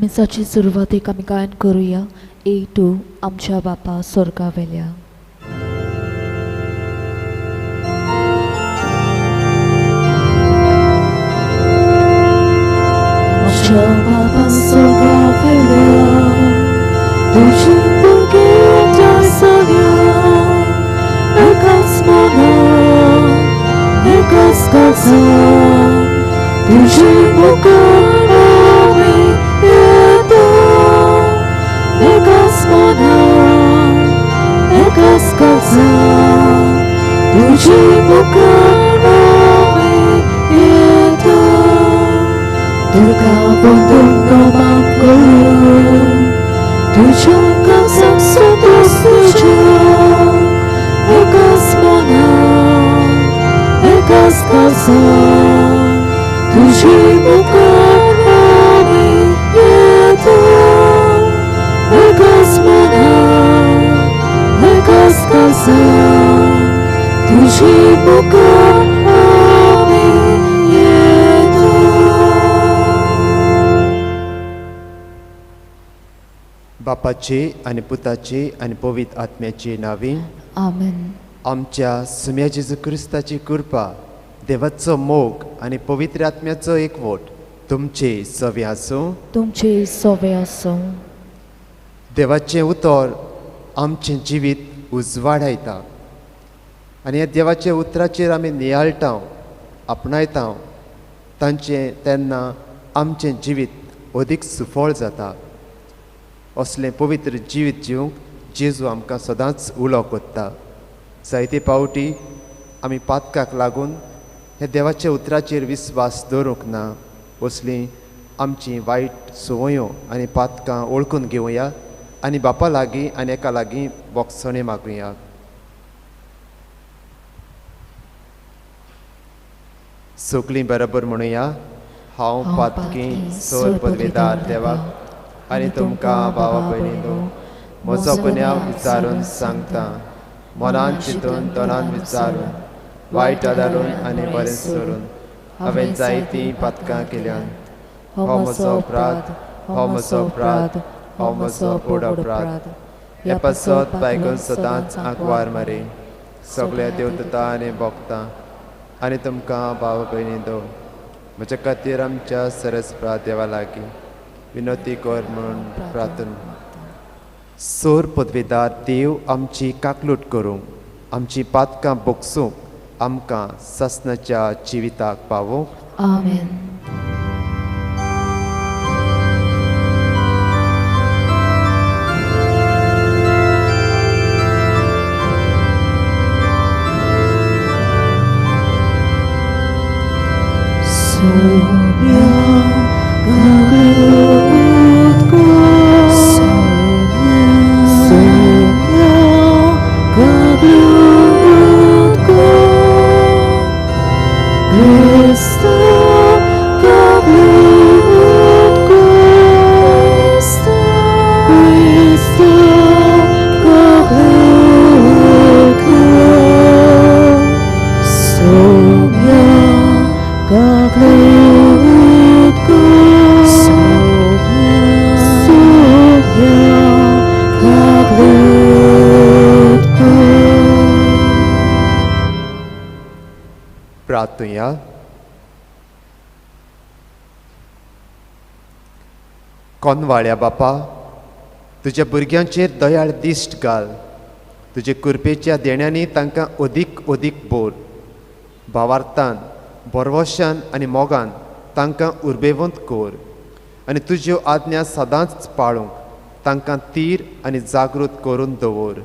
मिसाची सुरवातेक आमी गायन करूया. ए टू आमच्या बापा स्वर्गा वेल्या. आमच्या बापा स्वर्गा वेल्या, तुझी भुरगीं जासल्या, एकाच मनान एकाच काळजान तुझी मुखार आमी येता. एकाच मनान एकाच काळजान तुझी मुखार आमी येता. तुका बंदून नमान करून तुझ्या काळजाक सोदूस तुज्या. एकाच मनान एकाच काळजान तुझी मुखार आमी येता. एकाच मनान एकाच काळजान तुझी मुखार आमी येता. बापाचे आनी पुताचे आनी पवित्र आत्म्याचे नांवे आमेन. आमच्या सुम्या जेजू क्रिस्ताची कृपा, देवाचो मोग आनी पवित्र आत्म्याचो एकवट तुमचे सवे आसूं. तुमचे सवे आसूं. देवाचें उतर आमचें जिवीत उजवाडायता आनी ह्या देवाच्या उतराचेर आमी नियाळटाव आपणायताव तेन्ना आमचें जिवीत अदीक सुफळ जाता. असलें पवित्र जिवीत जिवंक जेजू आमकां सदांच उलो कोत्ता. जायते पावटी आमी पातकाक लागून ह्या देवाच्या उतराचेर विस्वास दवरूंक ना. असलीं आमची वायट संवयो आनी पातकां ओळखून घेवया आनी बापा लागीं आनी एका लागीं बोगसणे मागुया. सगळीं बरोबर म्हणुया. हांव पातकी सोर पदवेदार देवाक आनी तुमकां भावा भयणीनो म्हजो गुन्यांव विचारून सांगता. मनान चिंतून तोंडान विचारून वायट आदारून आनी बरें सोडून हांवें जायतीं पातकां केल्यान. हो म्हजो अपराध, हो म्हजो अपराध, हो म्हजो व्हड अपराध. ह्या पासत बायको सदांच आंकवार मारी. सगळ्या देवदूतां आनी भक्तां आनी तुमकां भाव भयणीनो म्हज्या खातीर आमच्या सरस्वता देवा लागीं विनोती कर म्हणून प्रार्थना. सोर पदवेदार देव आमची काकलूट करूंक, आमची पातकां बोगसूंक आमकां ससनाच्या जिविताक पावोवंक. आमेन. प्रार्थुया. कोनवाळ्या बापा, तुज्या भुरग्यांचेर दयाळ दिश्ट घाल. तुजे कृपेच्या देण्यांनी तांकां अदीक अदीक बोर भावार्थान बरवशान आनी मोगान तांकां उर्बेवंत कोर आनी तुज्यो आज्ञा सदांच पाळूंक तांकां तीर आनी जागृत करून दवर.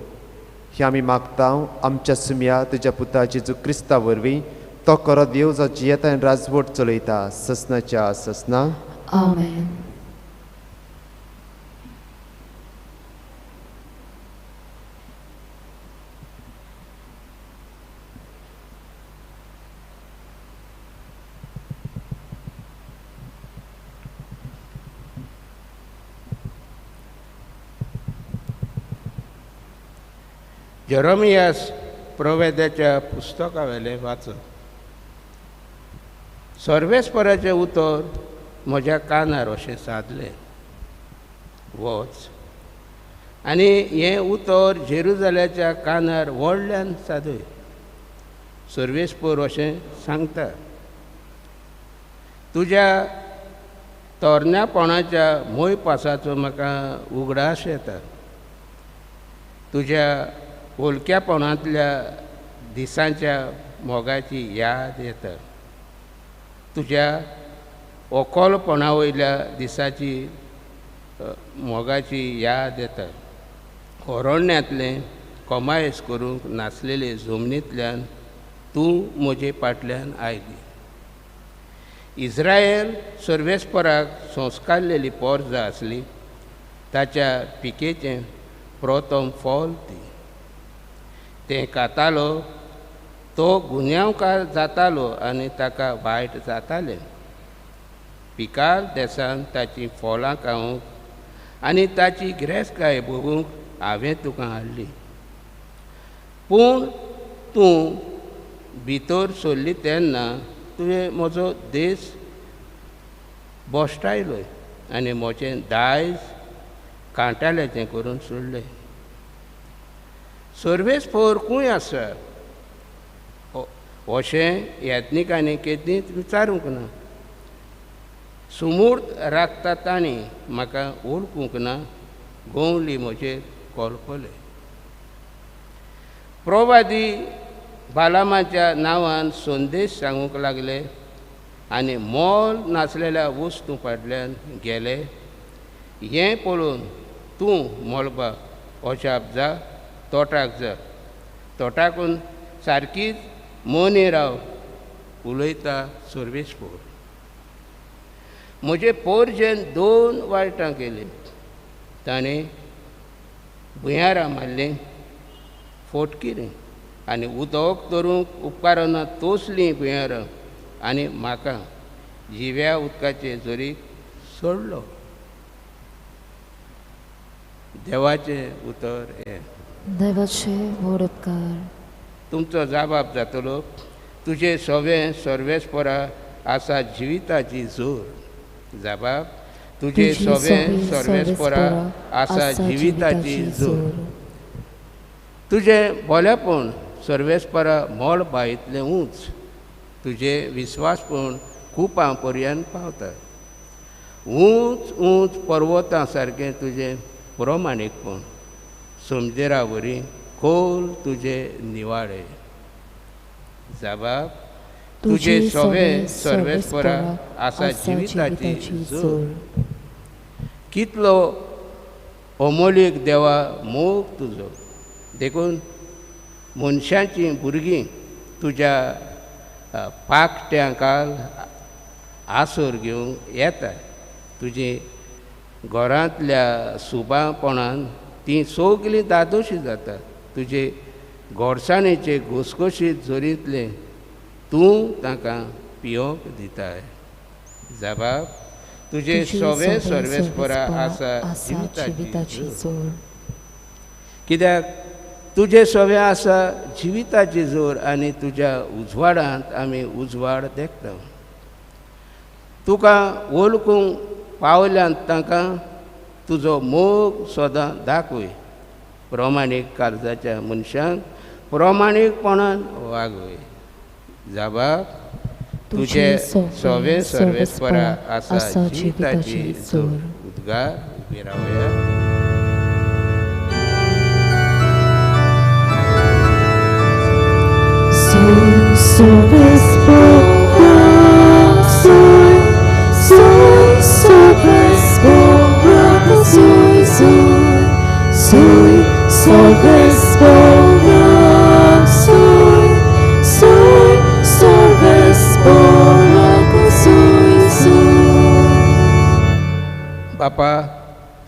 हें आमी मागतांव आमच्या सुम्या तुज्या पुता जेजू क्रिस्ता वरवीं. तो खरो देव जो जियेता आनी राजवट चलयता ससनाच्या ससना. आमेन. जेरोमियास प्रवेद्याच्या पुस्तका वेले वाचप. सर्वेस्पराचें उतर म्हज्या कानार अशें सादलें. वच आनी हें उतर जेरुजाल्याच्या कानार व्हडल्यान सादय. सर्वेस्पर अशें सांगता, तुज्या तोरण्यापणाच्या मोय पासाचो म्हाका उगडास येता. तुज्या ओलक्यापणांतल्या दिसांच्या मोगाची याद येता. तुज्या ओकोलपणा वयल्या दिसाची मोगाची याद येता. अरण्यांतलें कोमायस करूंक नासलेले जमनींतल्यान तूं म्हजे फाटल्यान आयली. इस्रायल सर्वेस्पराक संस्कारलेली पोरज आसली. ताच्या पिकेचें प्रथम फळ ती. तें खातालो तो गुन्यांवकार जातालो आनी ताका वायट जातालें. पिकाल देसान ताची फळां खावंक आनी ताची गिरेस्तकाय भोगूंक हांवें तुका हाडली. पूण तूं भितर सरली तेन्ना तुवें म्हजो देस बोश्टायलो आनी म्हजें दायज कांटाल्याचें करून सोडलें. सर्वेस्पर खूंय आसा अशें येत्निकांनी केदींच विचारूंक ना. सुमूर्त राखता तांणी म्हाका वळखूंक ना. गोवली म्हजेर कोलपले. प्रवादी बालामाच्या नांवान संदेश सांगूंक लागले आनी मोल नासलेल्या वस्तू फाटल्यान गेले. हें पळोवन तूं मोलबा अजाप जा, तोटाक जा. तोटाकून सारकीच मोनी राव उलयता सर्वेस्पर. म्हजे पोरजेन 2 वायटां केलीं. ताणें भुंयारां मारलीं, फोटकिलीं आनी उदक धरूंक उपकारना तोसलीं भुंयारां आनी म्हाका जिव्या उदकाचे झरीक सोडलो. देवाचें उतर हें. देवाचे व्हड उपकार. तुमचो जाबाब जातलो, तुजें सवें सर्वेस्परा आसा जिविताची जोर. जाबाब, तुजें सवें सर्वेस्परा आसा जिविताची जोर. तुजें बोलेपण सर्वेस्परा मोल बायेंतलें उंच. तुजें विस्वासपण खुपां पर्यंत पावता. उंच उंच पर्वतां सारकें तुजें प्रमाणीकपण. समजेरावरी खोल तुजें निवाळे. जाबाब, तुजें सवें सर्वेस्परा आसा जिविताची जोर. कितलो अमोलीक देवा मोग तुजो. देखून मनशांचीं भुरगीं तुज्या पाकट्यांकाल आसोर घेवंक येता. तुजी घरांतल्या सुबापणान तीं सगलीं दादोशी जाता. तुजे गोडसाणेचे घोसघोशीत झरींतलें तूं तांकां पियोंक दिताय. जाबाब, तुजें सवें सर्वेस्परा आसा जिविताची जोर. कित्याक तुजें सवें आसा जिविताची जोर आनी तुज्या उजवाडांत आमी उजवाड देखता. तुका वळखूंक पावल्यांत तांकां तुजो मोग सदां दाखय. प्रमाणीक काळजाच्या मनशांक प्रमाणीकपणान वागय. जाबाब, तुजें सवें सर्वेस्परा आसा जिविताची जोर. उद्गार उबी रावया. बापा,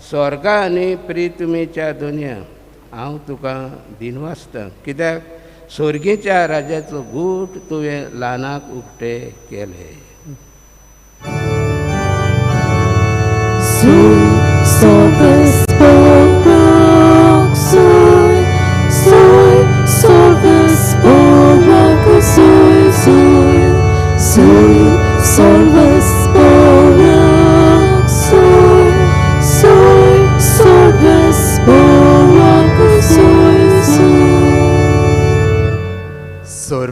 स्वर्गा आनी प्रितुमेच्या दुनिया हांव तुका दिनवासतां. कित्याक स्वर्गीच्या राज्याचो गूट तुवें ल्हानाक उक्तें केलें.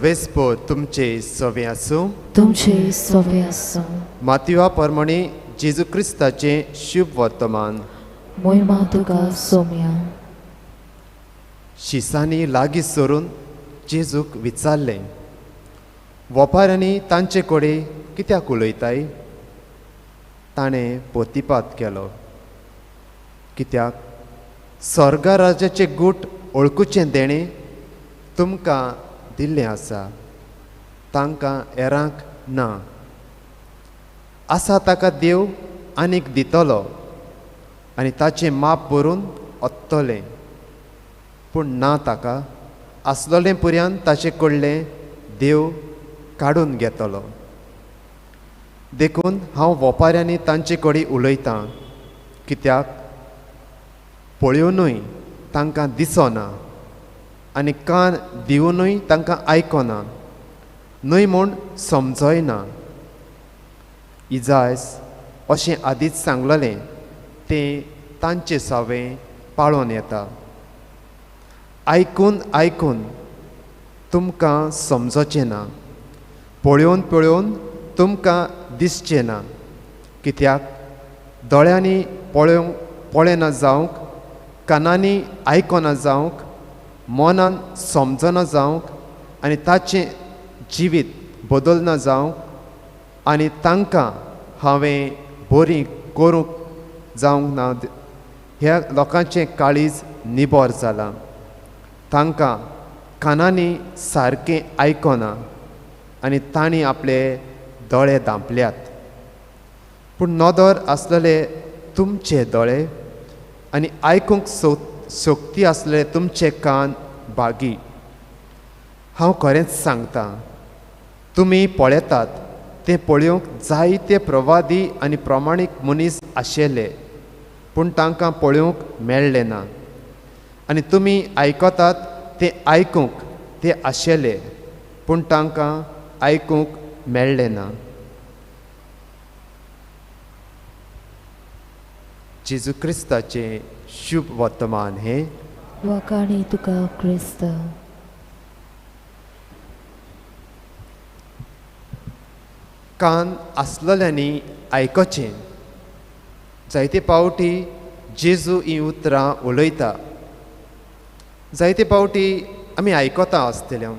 सवेस्पो तुमचे सवे आसूं. तुमचे सवे आसूं. मातयुआ प्रमाणे जेजू क्रिस्ताचे शुभ वर्तमान. मोहिमा तुका सोम्या. शिसांनी लागीं सरून जेजूक विचारलें, वोपाऱ्यांनी तांचे कडेन कित्याक उलयताय? ताणें पोतिपात केलो, कित्याक स्वर्गा राज्याचे गूट ओळखुचें देणें तुमकां दिल्लें आसा, तांकां हेरांक ना. आसा ताका देव आनीक दितलो आनी ताचें माप भरून ओत्तलें. पूण ना ताका आसलोलें पुर्यान ताचे कडलें देव काडून घेतलो. देखून हांव वोपाऱ्यांनी तांचे कडेन उलयतां, कित्याक पळोवनूय तांकां दिसना आनी कान दिवनूय तांकां आयकना, न्हय म्हूण समजयना. इजायस अशें आदींच सांगलेलें तें तांचे सावें पाळोवन येता. आयकून आयकून तुमकां समजचें ना, पळोवन पळोवन तुमकां दिसचें ना. कित्याक दोळ्यांनी पळयना जावंक, कानांनी आयकना जावंक, मनान समजना जावंक आनी ताचें जिवीत बदलना जावंक आनी तांकां हांवें बरीं करूंक जावंक ना. ह्या लोकांचें काळीज निबोर जालां. तांकां कानांनी सारकें आयकना आनी तांणी आपले दोळे धांपल्यात. पूण नदर आसलेले तुमचे दोळे आनी आयकूंक सोक्ती आसलेले तुमचे कान बागी. हांव खरेंच सांगतां, तुमी पळयतात तें पळोवंक जायते प्रवादी आनी प्रमाणीक मनीस आशिल्ले, पूण तांकां पळोवंक मेळ्ळें ना. आनी तुमी आयकतात तें आयकूंक ते आशिल्ले, पूण तांकां आयकूंक मेळ्ळें ना. जेजू क्रिस्ताचें शुभ वर्तमान हें. वखाणी तुका क्रिस्त. कान आसलेल्यांनी आयकचें. जायते पावटी जेजू ही उतरां उलयता. जायते पावटी आमी आयकता आसतल्यो,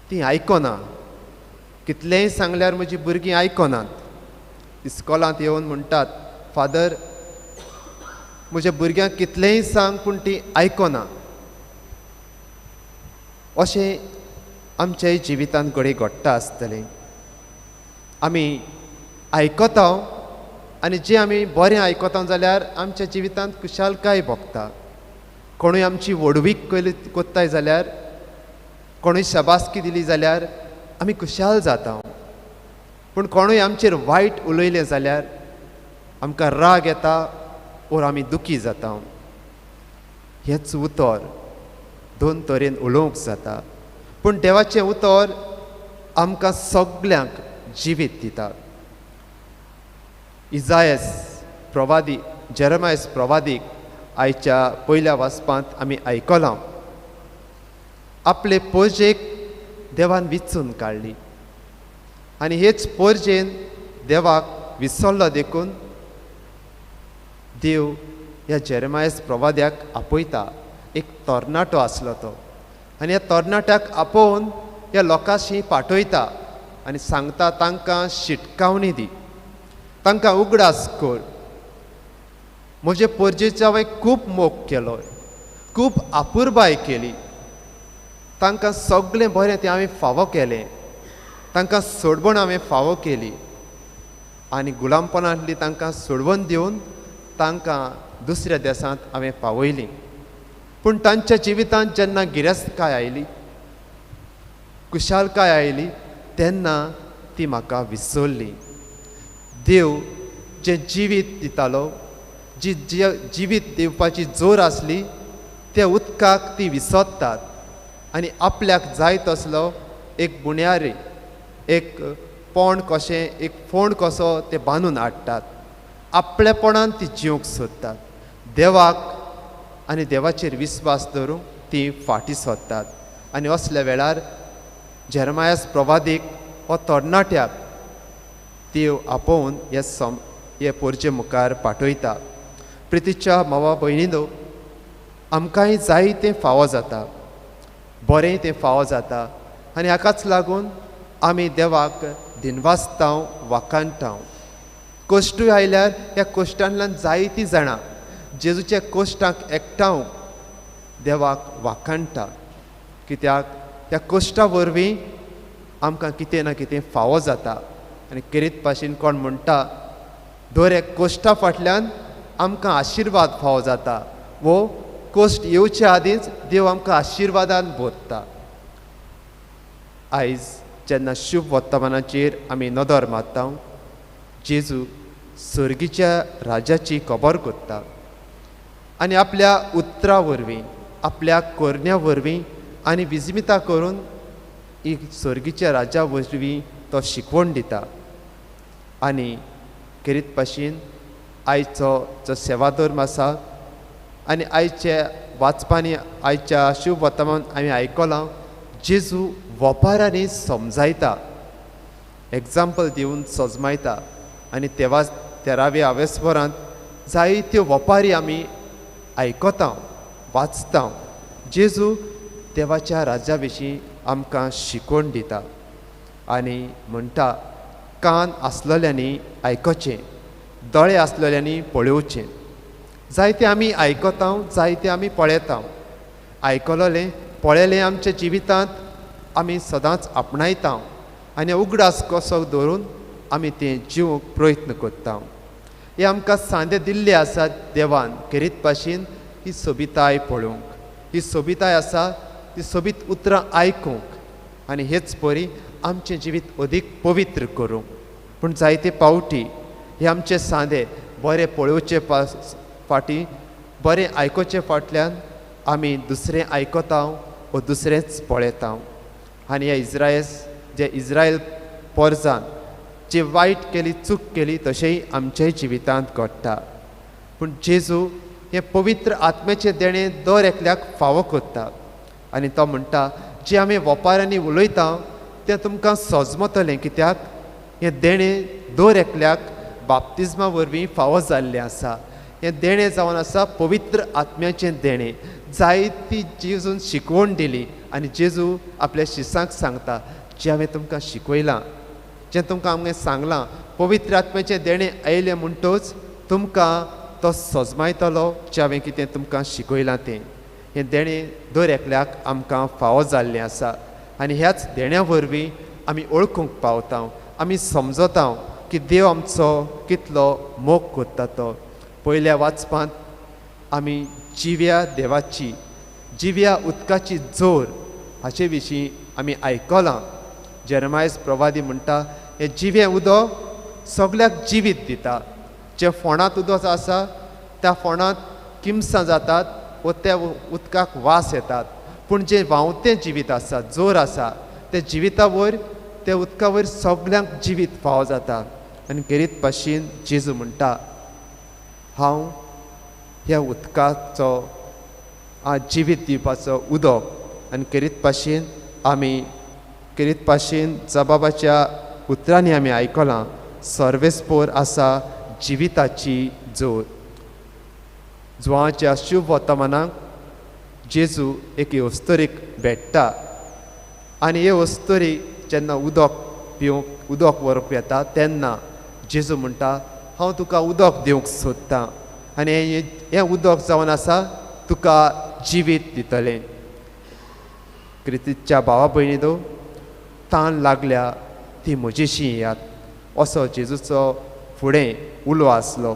तीं आयकना. कितलेंय सांगल्यार म्हजीं भुरगीं आयकनात. इस्कॉलांत येवन म्हणटात, फादर म्हज्या भुरग्यांक कितलेंय सांग पूण तीं आयकना. अशें आमच्याय जिवितांत घडये घडटा आसतलें. आमी आयकता आनी जें आमी बरें आयकता जाल्यार आमच्या जिवितांत खुशालकाय भोगता. कोणूय आमची वडवीक कोत्ताय जाल्यार, कोणूय शबासकी दिली जाल्यार आमी खुशाल जाता. पूण कोणूय आमचेर वायट उलयलें जाल्यार आमकां राग येता ओर आमी दुखी जाता. हेंच उतर दोन तरेन उलोवंक जाता. पूण देवाचें उतर आमकां सगल्यांक जिवीत दिता. इजायस प्रवादी, जेरेमायस प्रवादीक आयच्या पयल्या वाचपांत आमी आयकलां, आपले पोरजेक देवान विचून काडली आनी हेच पोरजेन देवाक विसरलो. देखून देव ह्या जेरेमायस प्रवाद्याक आपयता. एक तरणाटो आसलो तो आनी ह्या तरणाट्याक आपोवन ह्या लोकांशी पाठयता आनी सांगता, तांकां शिटकावणी दी, तांकां उगडास कर. म्हजे पोरजेचो हांवें खूब मोग केलो, खूब आपुरबाय केली. तांकां सगळें बरें तें हांवें फावो केलें. तांकां सोडवण हांवें फावो केली आनी गुलामपणांतली तांकां सोडवण दिवन तांकां दुसऱ्या देशांत हांवें पावयलीं. पूण तांच्या जिवितांत जेन्ना गिरेस्तकाय आयली, खुशालकाय आयली, तेन्ना ती म्हाका विसरली. देव जें जिवीत दितालो, जी जिवीत दिवपाची जोर आसली, त्या उदकाक ती विसरतात आनी आपल्याक जाय तसलो एक बुण्यारी, एक पोंड कशें, एक फोंड कसो ते बांदून हाडटात. आपलेपणान ती जिवंक सोदतात. देवाक आनी देवाचेर विस्वास दवरूंक ती फाटीं सरतात आनी असल्या वेळार जेरमायास प्रवादीक हो तरणाट्याक देव आपोवन हे पोरचे मुखार पाठयता. प्रितीच्या मावा भयणीनो, आमकांय जायतें फावो जाता, बरें तें फावो जाता, आनी हाकाच लागून आमी देवाक दिनवासतांव वाखाणटाव. कश्टूय आयल्यार ह्या कश्टांतल्यान जायतीं जाणां जेजूच्या कश्टांक एकठांव देवाक वाखाणटा. कित्याक त्या कश्टा वरवीं आमकां कितें ना कितें फावो जाता. आनी किरीत भाशेन कोण म्हणटा, दर एक कश्टा फाटल्यान आमकां आशिर्वाद फावो जाता, वो कश्ट येवच्या आदींच देव आमकां आशिर्वादान भरता. आयज जेन्ना शुभ वर्तमानाचेर आमी नदर मारता, जेजू सर्गीच्या राजाची खबर करता आनी आपल्या उतरां वरवीं, आपल्या कोरण्या वरवीं आनी विजमितां करून ही सर्गीच्या राजा वरवीं तो शिकवण दिता. आनी किरीत भाशेन आयचो जो सेवाधर्म आसा आनी आयच्या वाचपांनी आयच्या शुभ वर्तमान आमी आयकलां, जेजू वपारांनी समजायता, एग्जाम्पल दिवन सजमायता. आनी तेव्हा 13व्या आवेस्वरांत जायत्यो वपारी आमी आयकता, वाचता. जेजू देवाच्या राज्या विशीं आमकां शिकवण दिता आनी म्हणटा, कान आसलेल्यांनी आयकचें, दोळे आसलेल्यांनी पळोवचें. जायतें आमी आयकता, जायतें आमी पळयता. आयकलोलें पळयलें आमच्या जिवितांत आमी सदांच आपणायता आनी उगडास कसो दवरून आमी तें जिवंक प्रयत्न करता. हे आमकां सांदे दिल्ले आसात देवान किरीत भाशेन ही सोबिताय पळोवंक, ही सोबिताय आसा ती सोबीत उतरां आयकूंक आनी हेच परी आमचें जिवीत अदीक पवित्र करूंक. पूण जायते पावटी हे आमचे सांदे बरें पळोवचे फाटीं, बरें आयकोचे फाटल्यान आमी दुसरें आयकता वा दुसरेंच पळयता. आनी हे इस्रायल पोरजान जे वायट केली, चूक केली, तशेंय आमच्याय जिवितांत घडटा. पूण जेजू हे पवित्र आत्म्याचें देणें दर एकल्याक फावो करता आनी तो म्हणटा, जें आमी वपारांनी उलयता तें तुमकां सजमतलें. कित्याक हें देणें दर एकल्याक बाप्तिस्मा वरवीं फावो जाल्लें आसा. हें देणें जावन आसा पवित्र आत्म्याचें देणें. जायती जेजून शिकवण दिली आनी जेजू आपल्या शिसांक सांगता, जें हांवें तुमकां शिकयलां, जें तुमकां हांवें सांगलां, पवित्र आत्म्याचें देणें आयलें म्हणटच तुमकां तो सजमायतलो, जें हांवें कितें तुमकां शिकयलां तें. हें देणें दर एकल्याक आमकां फावो जाल्लें आसा आनी ह्याच देण्या वरवीं आमी ओळखूंक पावता, आमी समजता की देव आमचो कितलो मोग करता तो. पयल्या वाचपांत आमी जिव्या देवाची, जिव्या उदकाची जोर हाचे विशीं आमी आयकलां. जेरमायस प्रवादी म्हणटा, हें जिवें उदक सगल्याक जिवीत दिता. जे फोंडांत उदक आसा त्या फोंडांत किमसां जातात व त्या उदकाक वास येतात. पूण जें व्हांवतें जिवीत आसा, जोर आसा, तें जिविता वयर, त्या उदका वयर सगल्यांक जिवीत फावो जाता. आनी किरीत भाशेन जेजू म्हणटा, हांव ह्या उदकाचो जिवीत दिवपाचो उदक. आनी किरीत भाशेन आमी किरीत भाशेन जबाबाच्या उतरांनी आमी आयकलां, सर्वेस्पोर आसा जिविताची जोर. जुवांच्या शुभ वर्तमानाक जेजू एक वस्तोरीक भेट्टा आनी हे वस्तोरी जेन्ना उदक पिवंक, उदक व्हरप येता तेन्ना जेजू म्हणटा, हांव तुका उदक दिवंक सोदतां आनी हें उदक जावन आसा तुका जिवीत दितलें. क्रिस्तीच्या भावा भयणीनो, ताण लागल्या ती म्हजीशी येयात, असो जेजूचो फुडें उलो आसलो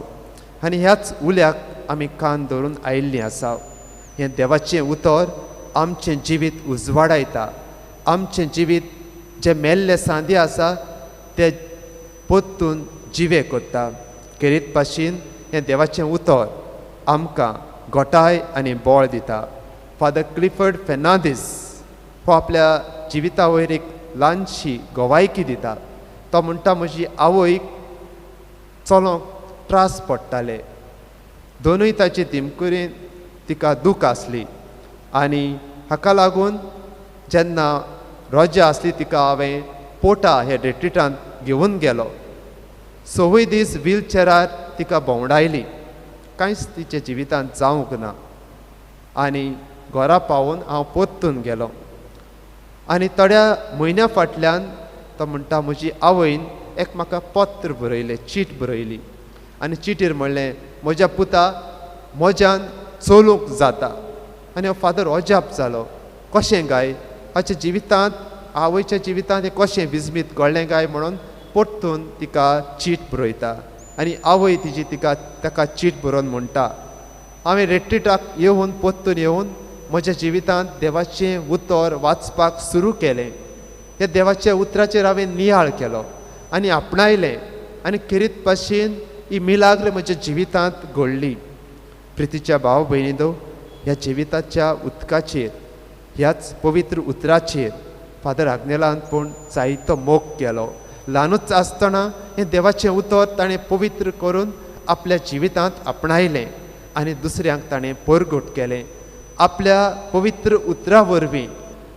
आनी ह्याच उल्याक आमी कान धरून आयिल्लीं आसा. हें देवाचें उतर आमचें जिवीत उजवाडायता. आमचें जिवीत जे मेल्ले सांदे आसा ते पोत्तून जिवे करता. किरीत भाशेन हें देवाचें उतर आमकां घोटाय आनी बळ दिता. फादर क्लिफर्ड फेर्नांदीस हो आपल्या जिविता वयर एक ल्हानशी गोवायकी दिता. तो म्हणटा, म्हजी आवयक चलोंक त्रास पडटाले. दोनूय ताचे दिमकुरेन तिका दूख आसली आनी हाका लागून जेन्ना रोजा आसली तिका हांवें पोटा हे रेट्रिटांत घेवन गेलो. 6 दीस व्हीलचॅरार तिका भोंवडायली. कांयच तिच्या जिवितांत जावंक ना. आनी घरा पावून हांव पोत्तून गेलो. आनी थोड्या म्हयन्या फाटल्यान तो म्हणटा म्हजी आवयन एक म्हाका पत्र बरयलें, चीट बरयली. आनी चिटीर म्हणलें म्हज्या पुता म्हज्यान चलूंक जाता. आनी हांव फादर अजाप जालो. कशें काय हाच्या जिवितांत, आवयच्या जिवितांत हें कशें बिजमीत घडलें काय म्हणून परतून तिका चीट बरयता. आनी आवय तिची ताका चीट बरोवन म्हणटा हांवें रेट्रिटाक येवन परतून येवन म्हज्या जिवितांत देवाचें उतर वाचपाक सुरू केलें. ह्या देवाच्या उतराचेर हांवें नियाळ केलो आनी आपणायलें. आनी खेरीत भाशेन ही मिलाग्र म्हज्या जिवितांत घडली. प्रितीच्या भाव भयणीनो, ह्या जिविताच्या उदकाचेर, ह्याच पवित्र उतराचेर फादर आग्नेलान पूण जायतो मोग केलो. ल्हानूच आसतना हें देवाचें उतर ताणें पवित्र करून आपल्या जिवितांत आपणायलें आनी दुसऱ्यांक ताणें परगट केलें. आपल्या पवित्र उतरा वरवीं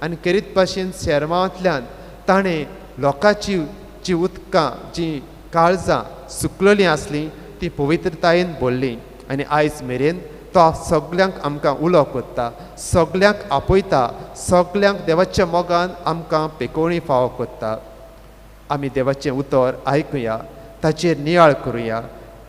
आनी खेरीत भाशेन शर्मांतल्यान ताणें लोकांची जी उदकां, जी काळजां सुकलेलीं आसलीं ती पवित्रतायेन भरलीं. आनी आयज मेरेन तो सगल्यांक आमकां उलो करता, सगल्यांक आपयता, सगल्यांक देवाच्या मोगान आमकां पेकोवणी फावो करता. आमी देवाचें उतर आयकुया, ताचेर नियाळ करुया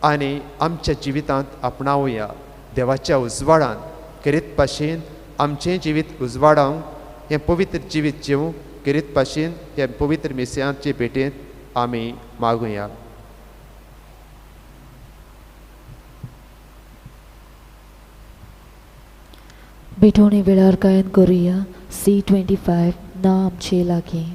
आनी आमच्या जिवितांत आपणावया. देवाच्या उजवाडान खेरीत भाशेन आमचें जिवीत उजवाडावंक, हें पवित्र जिवीत जिवूंक खेरीत भाशेन हे पवित्र मेसियाचे भेटेंत आमी मागुया. भेटोवणी वेळार गायन करुया C25 ना आमचे लागीं.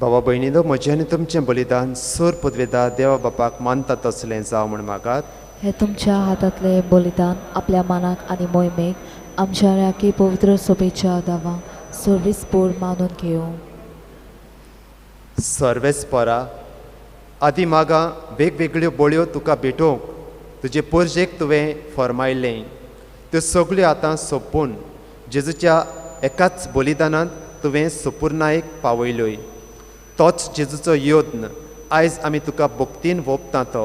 भावा भयणीनो, म्हजें आनी तुमचें बलिदान सूर पदवेदार देवा बापाक मानता तसलें जावं म्हण मागात. हे तुमच्या हातांतले बलिदान आपल्या मानाक आनी मोहिमेक आमच्या राखी पवित्र सभेच्या दावा सर्वेस्पोर मानून घेवं. सर्वेस्परा आदी मागा वेगवेगळ्यो बळयो तुका भेटोवंक तुजे पोरजेक तुवें फरमायलें. त्यो सगळ्यो आतां सोंपून जेजूच्या एकाच बलिदानांत तुवें सुपूर्णायेक पावयल्योय. तोच जेजूचो योद्न आयज आमी तुका भक्तीन ओंपता. तो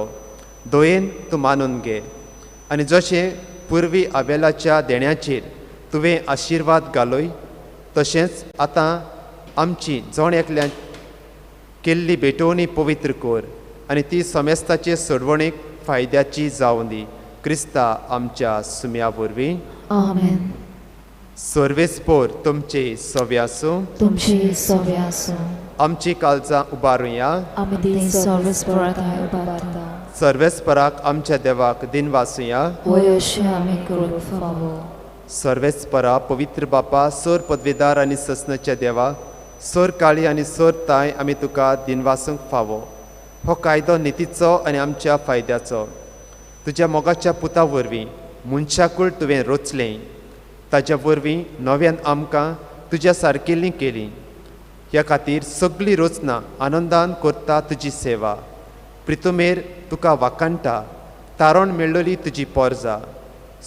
दोयेन तूं मानून घे. आनी जशें पुर्वी आबेलाच्या देण्याचेर तुवें आशिर्वाद घालोय, तशेंच आतां आमची जण एकल्यान केल्ली भेटोवणी पवित्र कर आनी ती समेस्ताचे सोडवणेक फायद्याची जावं दी. क्रिस्ता आमच्या सुम्या वरवीं. आमेन. सर्वेस्पोर तुमचे सव्या आसूं. तुमची सव्या आसूं. आमची काळजां उबारुया. आमी ती सर्वेस्पराक उबारता. सर्वेस्पराक आमच्या देवाक दिन वासुया. वय अशें आमी करूंक फावो. सर्वेस्परा पवित्र बापा, सोर पदवेदार आनी ससनाच्या देवा, सोर काळी आनी सोर ताय आमी तुका दिन वासूंक फावो. हो कायदो नितीचो आनी आमच्या फायद्याचो. तुज्या मोगाच्या पुता वरवीं मनशाकूळ तुवें रचलें. ताच्या वरवीं नव्यान आमकां तुज्या सारकेलीं केलीं. त्या खातीर सगळीं रोचना आनंदान करता तुजी सेवा. प्रितुमेर तुका वाकाणटा तारण मेळ्ळली तुजी पोरजा.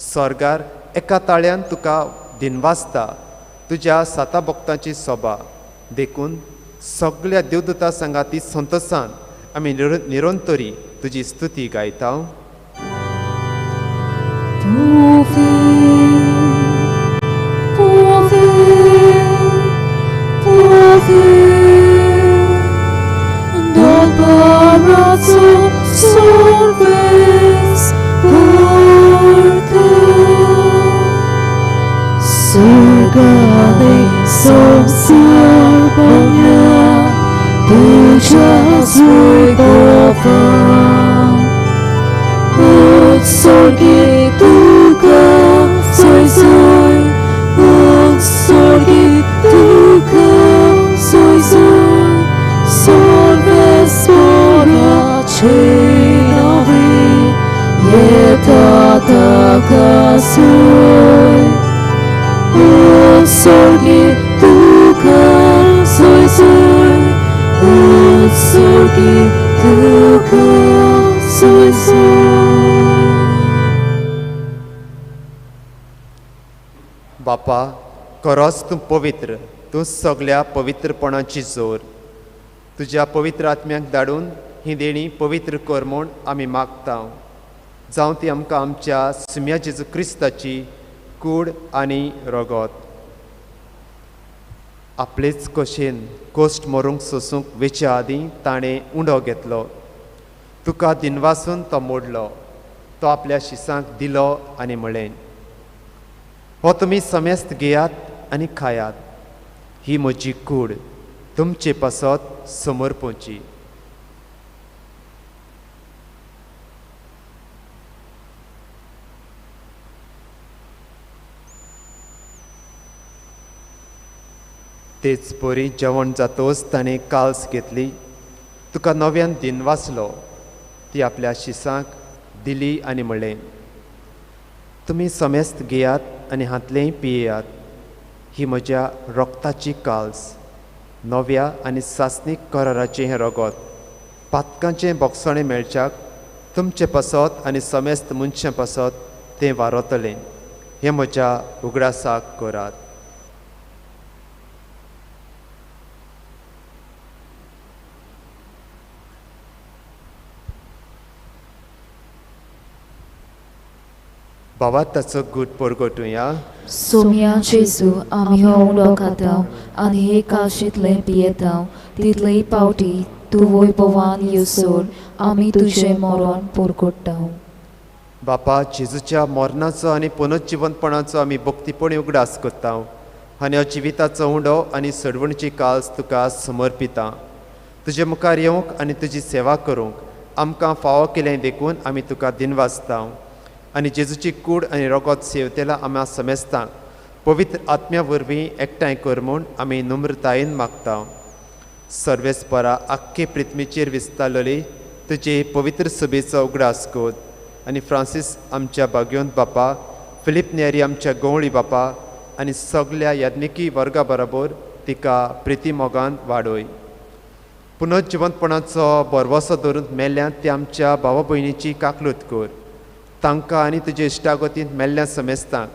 स्वर्गार एका ताळ्यान तुका दिनवासता तुज्या साता भक्तांची सोबा. देखून सगळ्या देवदूता संगाती संतोशान आमी निरंतरी तुजी स्तुती गायता. बापा, खरोच तूं पवित्र, तूं सगळ्या पवित्रपणाची जोर. तुज्या पवित्र आत्म्याक धाडून ही देणी पवित्र कर म्हूण आमी मागता. जावं ती आमकां आमच्या सुम्या जेजू क्रिस्ताची कूड आनी रगत. आपलेच कशेन कोश्ट मरूंक सोसूंक वेच्या आदीं ताणें उंडो घेतलो. तुका दिनवासून तो मोडलो. तो आपल्या शिसांक दिलो आनी म्हळें, हो तुमी समेस्त घेयात आनी खायात. ही म्हजी कूड तुमचे पासत समोर पोवची. तेच परी जेवण जातोच ताणें काल्स घेतली. तुका नव्यान दिनवासलो. ती आपल्या शिसांक दिली आनी म्हणलें, तुमी समेस्त घेयात आनी हातलें पियेयात. ही म्हज्या रोगताची काल्स, नव्या आनी सासणीक कराराचें हें रगत. पातकांचें बोगसणें मेळच्याक तुमचे पासत आनी समेस्त मनशां पासत तें वारतलें. हें म्हज्या उगडासाक करात. बाबा ताचो गूट परगटुया. सोम्या जेजू, आमी हो उंडो खाता आनी हे काशींतलें पियेता. तितलेय पावटी तूं वैभवान येवसोर आमी तुजें मरण परगट्टा. बापा, जेजूच्या मरणाचो आनी पुनर्जिवंतपणाचो आमी भक्तीपणी उगडास करता आनी हो जिविताचो उंडो आनी सडवणची काल्स तुका समर्पिता. तुजे मुखार येवंक आनी तुजी सेवा करूंक आमकां फावो केलें देखून आमी तुका दिनवासता. आनी जेजूची कूड आनी रगत सेवतेला आम्हा समेस्तांक पवित्र आत्म्या वरवीं एकठांय कर म्हूण आमी नम्रतायेन मागता. सर्वेस्परा आख्खे पृथ्वीचेर विस्तारलेली तुजे पवित्र सभेचो उगडास कर. आनी फ्रांसीस आमच्या भाग्योंत बापा, फिलीप नेरी आमच्या गवळी बापा आनी सगळ्या याज्ञिकी वर्गा बरोबर तिका प्रिती मोगान वाडोय. पुनर्जिवंतपणाचो बरवसो धरून मेल्ल्यांत ते आमच्या भावा भयणीची काकलूत कर. तांकां आनी तुजे इश्टागतींत मेल्ल्या समेस्तांक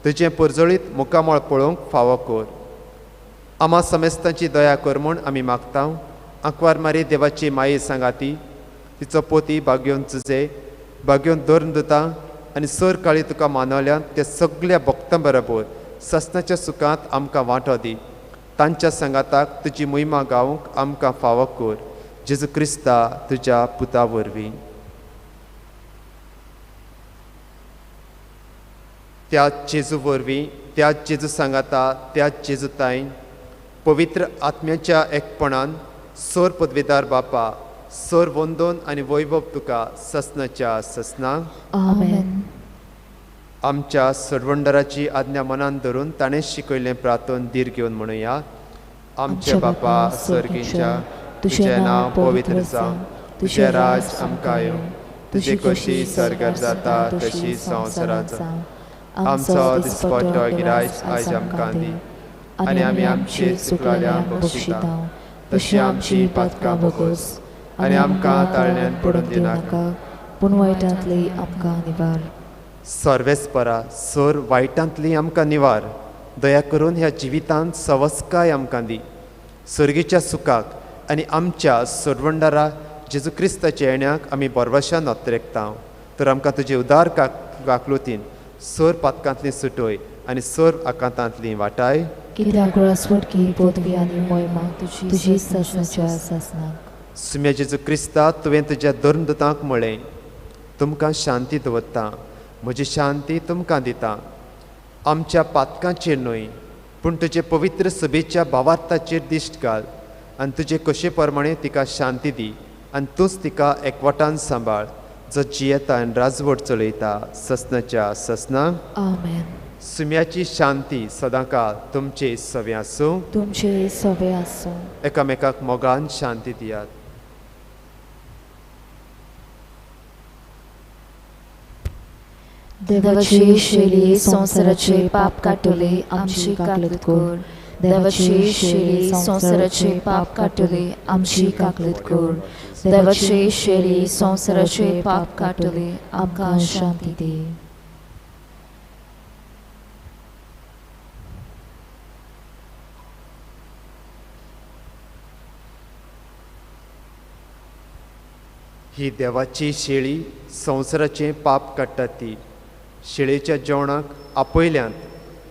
तुजें परजळीत मुखामळ पळोवंक फावो कर. आम्हा समेस्तांची दया कर म्हूण आमी मागता. आंकवार मारी देवाची माये सांगाती, तिचो पोती भाग्योन तुजे भाग्योन धरून दिता आनी सर काळी तुका मानवल्यान त्या सगळ्या भक्तां बरोबर ससनाच्या सुखांत आमकां वांटो दी. तांच्या संगाताक तुजी मोहिमा गावूंक आमकां फावो कर. जेजू क्रिस्ता तुज्या पुता वरवीं. त्याच जेजू वरवीं, त्याच जेजू सांगाता, त्याच जेजू ताईन पवित्र आत्म्याच्या एकपणान सोर पदवेदार बापा, सोर वंदोन आनी वैभव तुका ससनाच्या ससनाक. आमेन. आमच्या सडवंडराची आज्ञा मनान धरून ताणें शिकयलें प्रार्थन धीर घेवन म्हणुया. आमचे बापा सर्गीच्या, तुजें नांव पवित्र जावं, तुजें राज आमकां येवं, तुजी कशी सर्गार जाता तशी संवसारांत जावं. आमचो दिसपट्टो गिरायज आयज आमकां दी. आनी आमी आमची सुकलेल्यांक बक्षितां तशी आमची पातकां भोगोस आनी आमकां ताळण्यांत पडूंक दिनाका पूण वायटांतली आमकां निवार. सर्वेस्परा सोर वायटांतली आमकां निवार. दया करून ह्या जिवितांत सवस्काय आमकां दी. सर्गीच्या सुखाक आनी आमच्या सोडवंडारा जेजू क्रिस्ताच्या येण्याक आमी बरवशान नोत्रेकता. तर आमकां तुजे उदार गाकलुतीन सोर पातकांतली सुटोय आनी सोर आकांतांतली वाटाय. कित्याक रासवटकी पदवी आनी मोहिमा तुजी ससनाच्या सासनाक. सुम्या जेजू क्रिस्ता तुवें तुज्या धर्मदूतांक म्हळें, तुमकां शांती दवरता, म्हजी शांती तुमकां दिता. आमच्या पातकांचेर न्हय पूण तुजे पवित्र सभेच्या भावार्थाचेर दिश्ट घाल आनी तुजे कशे प्रमाणे तिका शांती दी आनी तूंच तिका एकवटान सांबाळ जो जियेता आनी राजवट चलयता ससनाच्या ससनाक. आमेन. सुम्याची शांती सदांकाळ तुमचे सवे आसूं. तुमचे सवे आसूं. एकामेकाक मोगान शांती दियात. देवाची शेली संवसाराचे पाप काटले आमची काकलत कर. देवाची शेली संवसाराचे पाप काटले आमची काकलत कर. देवाची शेली संवसाराचे पाप काटले आमकां शांती दे. ही देवाची शेळी संवसाराचें पाप काडटा ती. शेळेच्या जेवणाक आपयल्यांत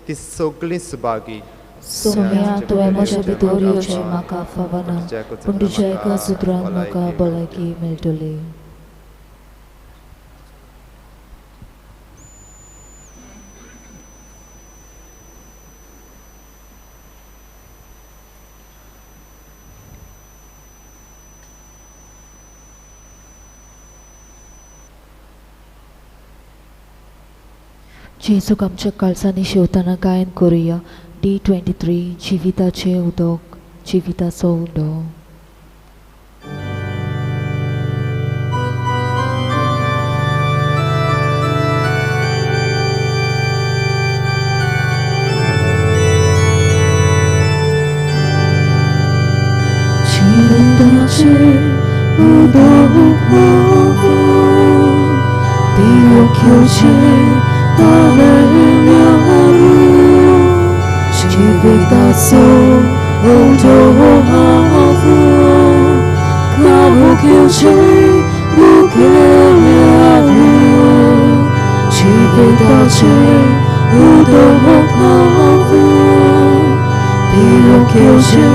ती सगळीं सुभागी. सोम्या तुवें म्हज्या भितर येवचें म्हाका फावना पूण तुज्या एका सुत्रान म्हाका भलायकी मेळटली. जेजूक आमच्या काळजांनी शेवताना गायन करुया. D23 जिविताचे उदक जिविताचो उंडो. जिविताचे उदक पिवोवचे Jivitatso udo havu kabukiuche bukeleavu. Jivitatse udo havu piukiuche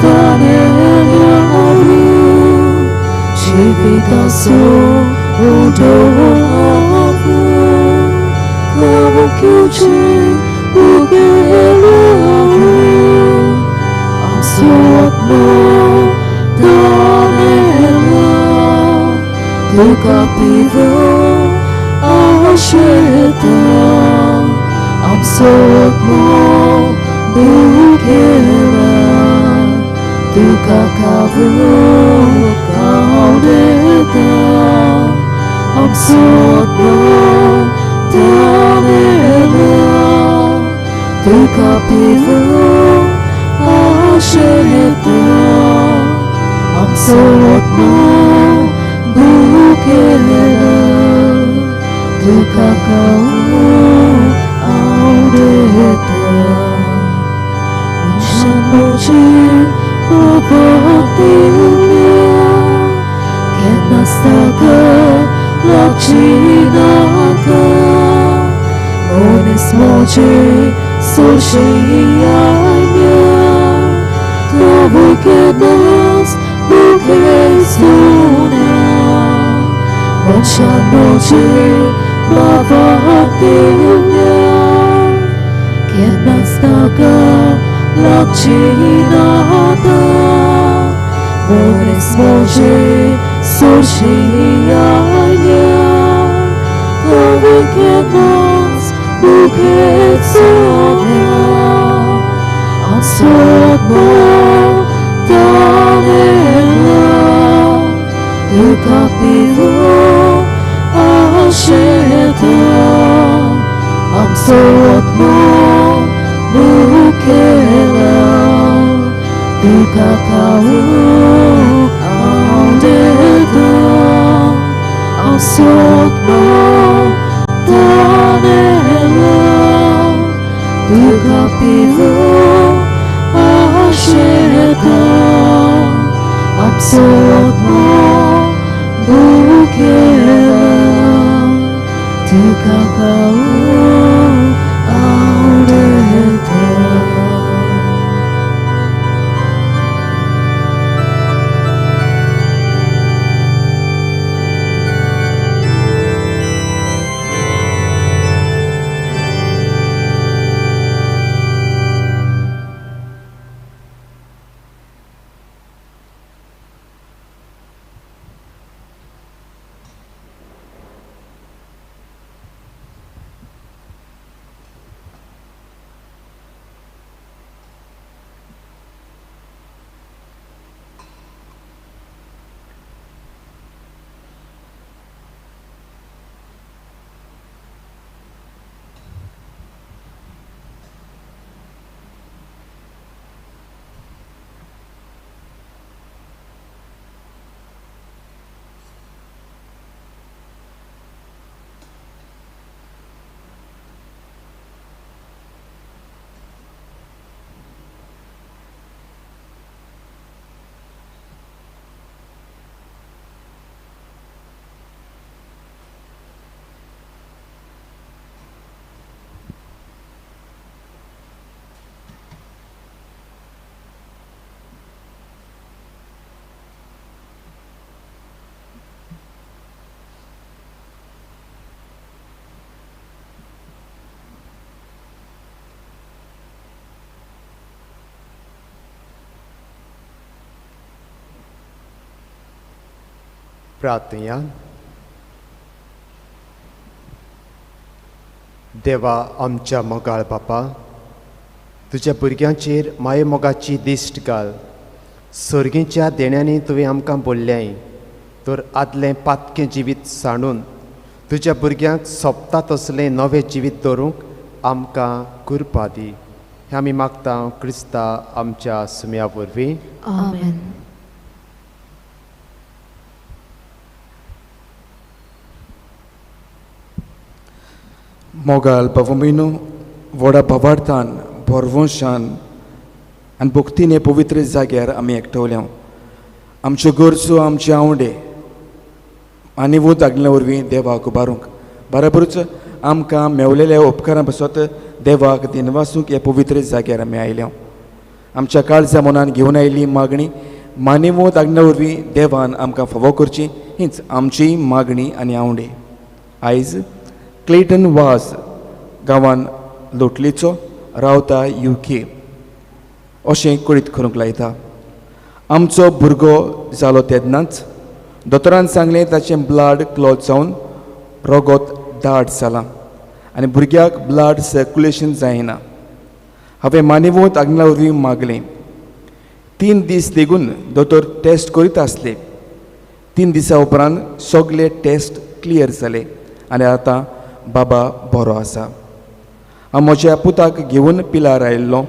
taneleavu. Jivitatso udo havu kabukiuche bukeleavu. Amsotmo tanela tukapivo asheta. Amsotmo bukela tukakavu kaudeta. Amsotmo tanela tukapivo asheta. Amsotmo bukela tukakavu audeta. Unshamochi babatinya kenastaka lakchinaka. Onesmoche solshianya to wickedness bukesuna. Onshamoche babatinya kenastaka lakchinaka. Onesmoche solshianya to wickedness bukesuna. Amsotmo tanela tukapivo asheta. Amsotmo bukela तुका खाऊक हांव देतो हांव सोदलो तानेलो तुका पिवूं आशेतो हांव सोदलो बुकेलो तुका खाऊक हांव देतो. प्रार्थया. देवा आमच्या मोगाळ बापा, तुज्या भुरग्यांचेर माये मोगाची दिश्ट घाल. सर्गीच्या देण्यांनी तुवें आमकां बोल्लें, तर आदलें पातकें जिवीत सांडून तुज्या भुरग्यांक सोंपता तसलें नवें जिवीत दवरूंक आमकां कृपा दी. हें आमी मागता क्रिस्ता आमच्या सुम्या वरवीं. आमेन. मोगाल पवमिनो व्हडा भावार्थान भरवंशान आनी भक्तीन हे पवित्र जाग्यार आमी एकठावल्या. आमच्यो गरजो आमचे आवडे आनी वत आगल्या वरवीं देवाक उबारूंक बरोबरूच आमकां मेवलेल्या उपकारां पासत देवाक दिनवासूंक हे पवित्र जाग्यार आमी आयल्या. आमच्या काळजा मनान घेवन आयिल्ली मागणी मानेवत आगल्या वरवीं देवान आमकां फावो करची हीच आमची मागणी आनी आवडे. आयज क्लेटन वाज गांवान लोटलीचो रावता UK अशें कळीत करूंक लायता. आमचो भुरगो जालो तेन्नाच दोतोरान सांगलें ताचें ब्लड क्लॉट जावन रगत दाट जालां आनी भुरग्याक ब्लड सर्क्युलेशन जायना. हांवें मानेवत आग्नेल्या वरवीं मागलें. 3 दीस लेगून दोतोर टेस्ट करीत आसले. 3 दिसां उपरांत सगळे टेस्ट क्लियर जाले आनी आतां बाबा बरो आसा. हांव म्हज्या पुताक घेवन पिलार आयिल्लो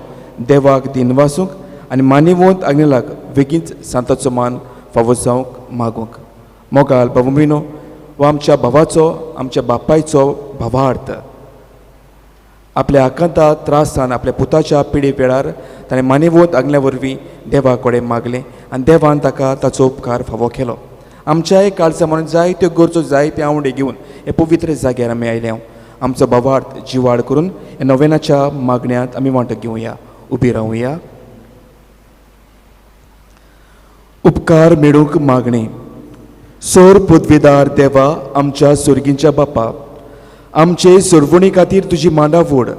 देवाक दिनवासूंक आनी मानेवंत आग्नेलाक बेगीनच सांताचो मान फावो जावंक मागूंक. मोगाल बाबुमिनो हो आमच्या भावाचो आमच्या बापायचो भावार्थ. आपल्या आकांता त्रासान आपल्या पुताच्या पिडे वेळार ताणें मानेवंत आग्नेल्या वरवीं देवा कडेन मागलें आनी देवान ताका ताचो उपकार फावो केलो. आमच्याय काळजा म्हणून जायत्यो गरजो जायते आवडे घेवन हे पवित्र जाग्यार आमी आयल्या. आमचो भावार्थ जिवाड करून हे नोवेनाच्या मागण्यांत आमी वांटो घेवया. उबी रावया. उपकार मेळूंक मागणी. सोर पदवीदार देवा आमच्या सुर्गींच्या बापा, आमचे सरवणी खातीर तुजी मांडावड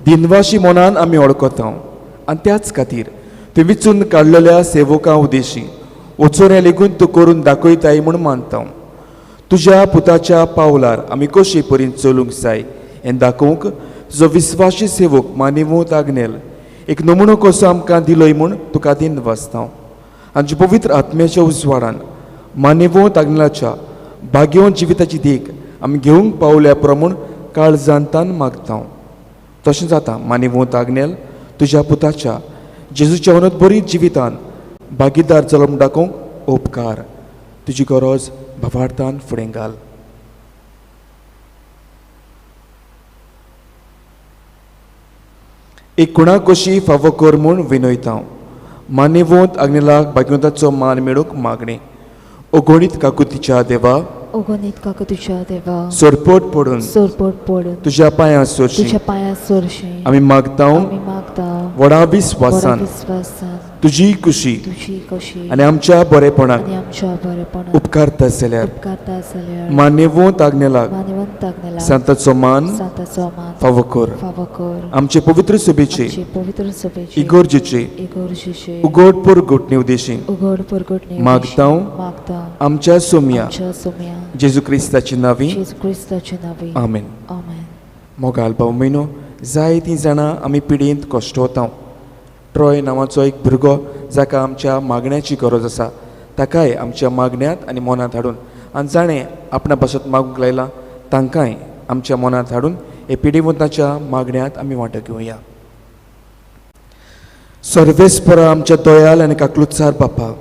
दिनवाशी मनान आमी वळखता आनी त्याच खातीर तुवें विचून काडलेल्या सेवकां उद्देशी वचोऱ्या लेगून तूं करून दाखयताय म्हूण मानता. तुज्या पुताच्या पावलार आमी कशी परीन चलूंक जाय हें दाखोवंक तुजो विस्वासी सेवक मानेवंत आग्नेल एक नमुनो कसो आमकां दिलोय म्हूण तुका दिनवासता. आमच्या पवित्र आत्म्याच्या उजवाडान मानेवंत आग्नेलाच्या भाग्यवंत जिविताची देख आमी घेवंक पावल्या प्रमाण काळजांतान मागता. तशें जाता मानेवंत आग्नेल तुज्या पुताच्या जेजूच्या अनोदबरीत जिवितान भागीदार जालोम दाखोवंक उपकार. तुजी गरज भवार्थान फुडें घाल. एक कुणाक कशी फावो कर म्हूण विनयता. मान्यवंत आग्नेलाक भाग्यवंताचो मान मेळूंक मागणी. ओगोणीत काकुतीच्या देवा, ओगोनीत काका तुझ्या देवा, सोरपोट पडून सोरपोट पडून तुज्या पांयां सोरशी तुझ्या पांयां सोरशी आमी मागता. आमी मागता व्हडा विस्वासान विस्वासान तुजी खुशी तुझी कशी आनी आमच्या बरेपणाक आनी आमच्या बरेपणाक उपकारता जाल्यार उपकारता जाल्यार मान्यवंत आग्नेलाक मानवंत आग्नेला सांताचो मान सांताचो मान फावो कर. फावो कर. आमचे पवित्र सभेचे आमची पवित्र सभेची इगोर्जेचे इगोर्जेचे उगोड पुरगुटणे उद्देशी उगड परगटणे मागता. मागता आमच्या सोम्या आमच्या सोम्या जेजू क्रिस्ताची नावी. जेजू क्रिस्ताची नावी. आमेन. आमेन. मोगाल भाव म्हयनो जायतीं जाणां आमी पिडींत कश्ट वता. ट्रॉय नांवाचो एक भुरगो जाका आमच्या मागण्याची गरज आसा ताकाय आमच्या मागण्यांत आनी मनांत हाडून आनी जाणें आपणा पासत मागूंक लायलां तांकांय आमच्या मनांत हाडून हे पिडीवंताच्या मागण्यांत आमी वांटो घेवया. सर्वेस्परा आमच्या दयाल आनी काकलुत्सार बापा,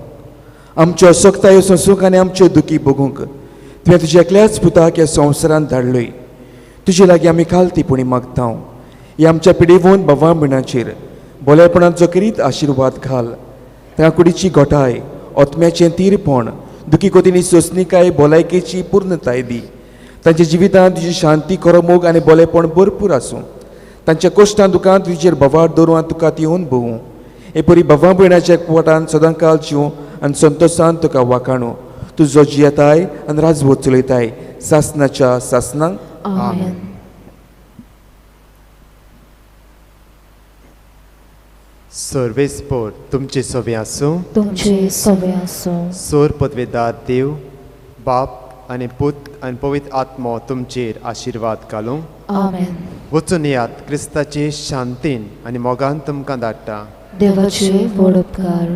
आमच्यो अशक्तायो सोंसूंक आनी आमच्यो दुखी भोगूंक तुवें तुज्या एकल्याच पुताक ह्या संवसारांत धाडलोय. तुजे लागीं आमी खालतीपणी मागता. ह्या आमच्या पिडीवंत भावा भयणांचेर बोलेपणाचो करीत आशिर्वाद घाल. त्या कुडीची घोटाय, ओतम्याचें तीरपण, दुखी कोतींनी सोंसणीकाय भलायकेची पूर्णताय दी. तांच्या जिवितांत तुजी शांती करमूक आनी बोलेपण भरपूर आसूं. तांच्या कश्टां दुखांत तुजेर भवाड दवरून तुका येवन भोवूं. हे परी भावा भयणाच्या एकवटान सदांकाल जिवूं आनी संतोशान तुका वाखाणू. तुजो जियेताय आनी राजवट चलयताय सासनाच्या सासनांक. आमेन. सर्वेस्पोर तुमचे सोबे आसूं. तुमचे सवे आसूं. सोर पदवेदार देव, बाप आनी पूत आनी पवित्र आत्मो तुमचेर आशिर्वाद घालूं. आमेन. वचून येयात क्रिस्ताचे शांतीन आनी मोगान तुमकां धाडटा. देवाचे व्हड उपकार.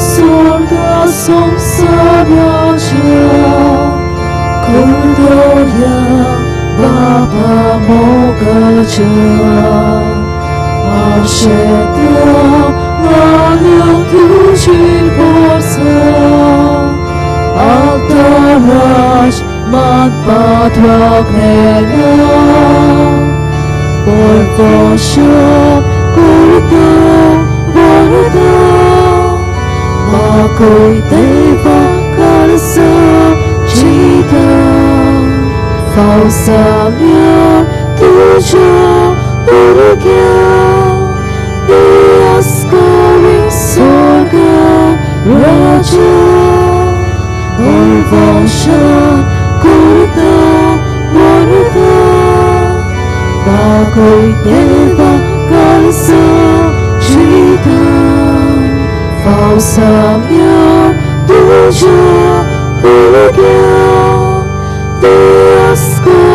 Sorga संसाराच्या कुर्दोया बाबा मोगाच्या आशेता लाल्या तुझी Borsa altaraș mat patrak nela Borvoșa curta vorda Bakoi deva calsa cita Fausa mea tuja burghea Biascari sorga raja Borvoșa curta vorda Bakoi deva calsa cita Fausa mea tuja burghea Biascari